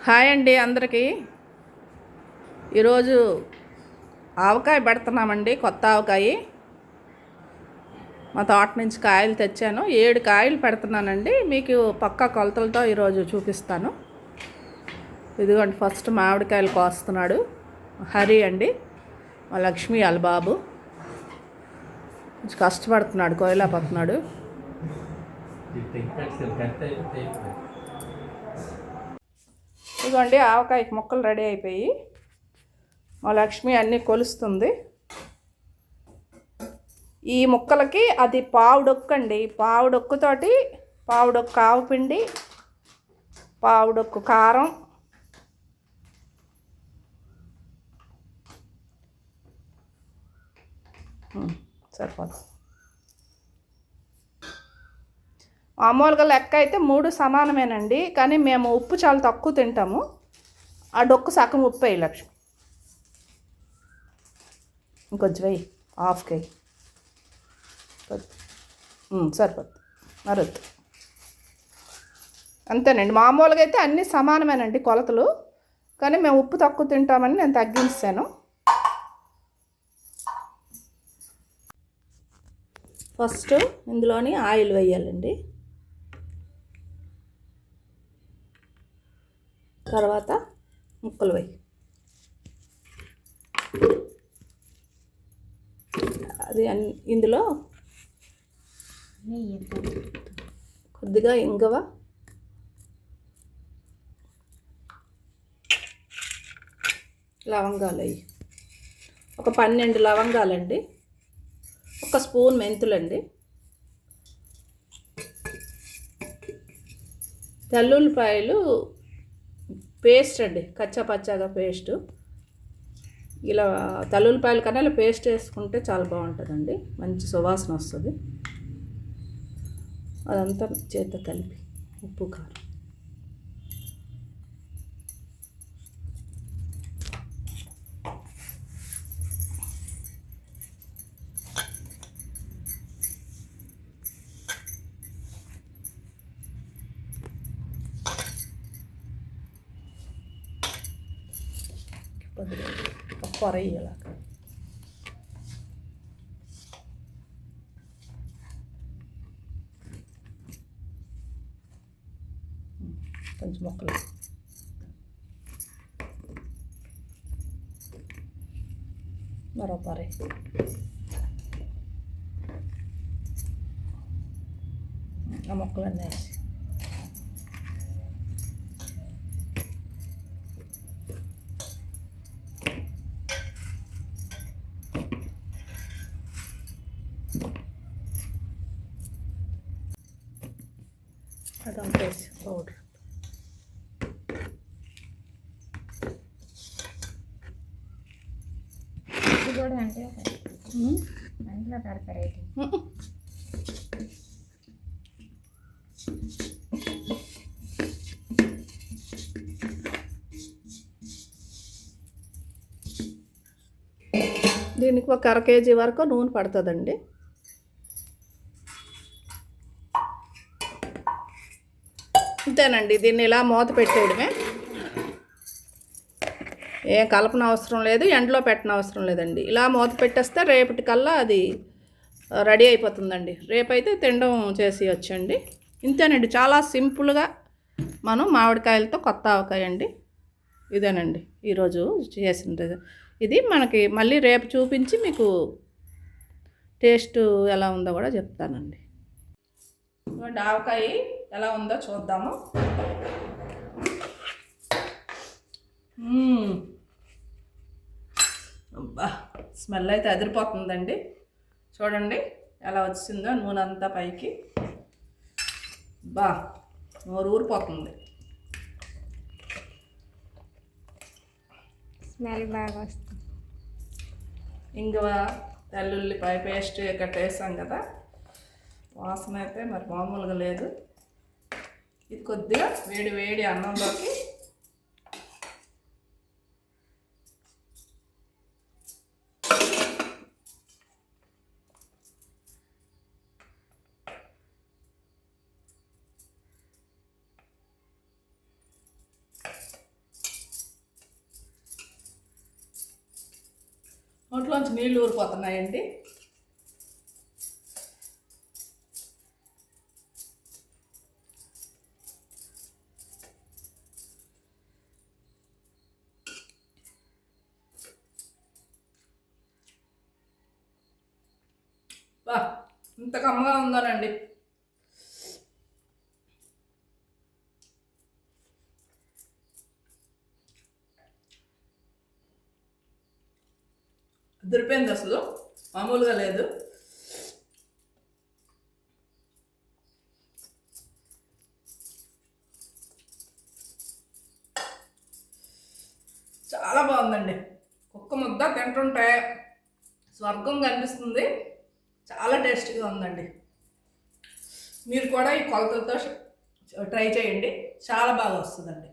Hi అండి అందరికీ. ఈరోజు ఆవకాయ పెడుతున్నామండి. కొత్త ఆవకాయ మా తోట నుంచి కాయలు తెచ్చాను. 7 కాయలు పెడుతున్నానండి. మీకు పక్కా కొలతలతో ఈరోజు చూపిస్తాను. ఇదిగోండి, ఫస్ట్ మామిడికాయలు కోస్తున్నాడు హరి అండి. మా లక్ష్మి వాళ్ళ బాబు కొంచెం కష్టపడుతున్నాడు, కోయలేకపోతున్నాడు. ఇదిగోండి, ఆవకాయకి ముక్కలు రెడీ అయిపోయి మా లక్ష్మి అన్నీ కొలుస్తుంది. ఈ ముక్కలకి అది పావుడొక్కు అండి. పావుడొక్కుతోటి పావుడొక్కు ఆవపిండి, పావుడొక్కు కారం, సరిపోతుంది. మామూలుగా లెక్క అయితే 3 సమానమేనండి, కానీ మేము ఉప్పు చాలా తక్కువ తింటాము. ఆ డొక్కు సగం ఉప్పు వేయి లక్ష్మి, ఇంకొంచెం వేయి, హాఫ్ కేజీ సరిపోద్ది. మరొద్దు, అంతేనండి. మామూలుగా అయితే అన్నీ సమానమేనండి కొలతలు, కానీ మేము ఉప్పు తక్కువ తింటామని నేను తగ్గించాను. ఫస్ట్ ఇందులోని ఆయిల్ వేయాలండి. తర్వాత ముక్కలు వేయి. అది ఇందులో కొద్దిగా ఇంగువ, లవంగాలు అవి ఒక 12 లవంగాలండి, 1 స్పూన్ మెంతులండి, తెల్లుల్లిపాయలు పేస్ట్ అండి, కచ్చా పచ్చాగా పేస్టు. ఇలా తెల్లుల్లిపాయల కన్నా ఇలా పేస్ట్ వేసుకుంటే చాలా బాగుంటుందండి, మంచి సువాసన వస్తుంది. అదంతా చేత్తో కలిపి ఉప్పు కారం, పొర వేయాలి. కొంచెం మొక్కలు మరో పొర, ఆ మొక్కలన్నీ వేసి అదంతా వేసి పౌడర్. ఇది కూడా అంటే అందులో పెడతారు. దీనికి ఒక 1/2 కేజీ వరకు నూనె పడుతుందండి. అంతేనండి, దీన్ని ఇలా మూత పెట్టేయడమే. ఏం కలపన అవసరం లేదు, ఎండలో పెట్టిన అవసరం లేదండి. ఇలా మూత పెట్టేస్తే రేపటికల్లా అది రెడీ అయిపోతుందండి. రేపైతే తినడం చేసి వచ్చండి. ఇంతేనండి, చాలా సింపుల్గా మనం మామిడికాయలతో కొత్త ఆవకాయ అండి. ఇదేనండి ఈరోజు చేసింది. ఇది మనకి మళ్ళీ రేపు చూపించి మీకు టేస్ట్ ఎలా ఉందో కూడా చెప్తానండి. ఆవకాయ ఎలా ఉందో చూద్దాము. అబ్బా, స్మెల్ అయితే అదిరిపోతుందండి. చూడండి ఎలా వచ్చిందో, నూనె అంతా పైకి. బా, నోరు ఊరిపోతుంది. స్మెల్ బాగా వస్తుంది. ఇంగువ, తెల్లుల్లిపాయ పేస్ట్ ఇక్కడ వేసాం కదా, వాసన అయితే మరి మామూలుగా లేదు. ఇది కొద్దిగా వేడి వేడి అన్నంలోకి నోట్లోంచి నీళ్ళు ఊరిపోతున్నాయండి. బా ఇంత కమ్మగా ఉందోనండి. అదిరిపోయింది అసలు, మామూలుగా లేదు. చాలా బాగుందండి. ఒక్క ముద్ద తింటుంటే స్వర్గం కనిపిస్తుంది. చాలా టేస్టీగా ఉందండి. మీరు కూడా ఈ కొలతలతో ట్రై చేయండి, చాలా బాగా వస్తుందండి.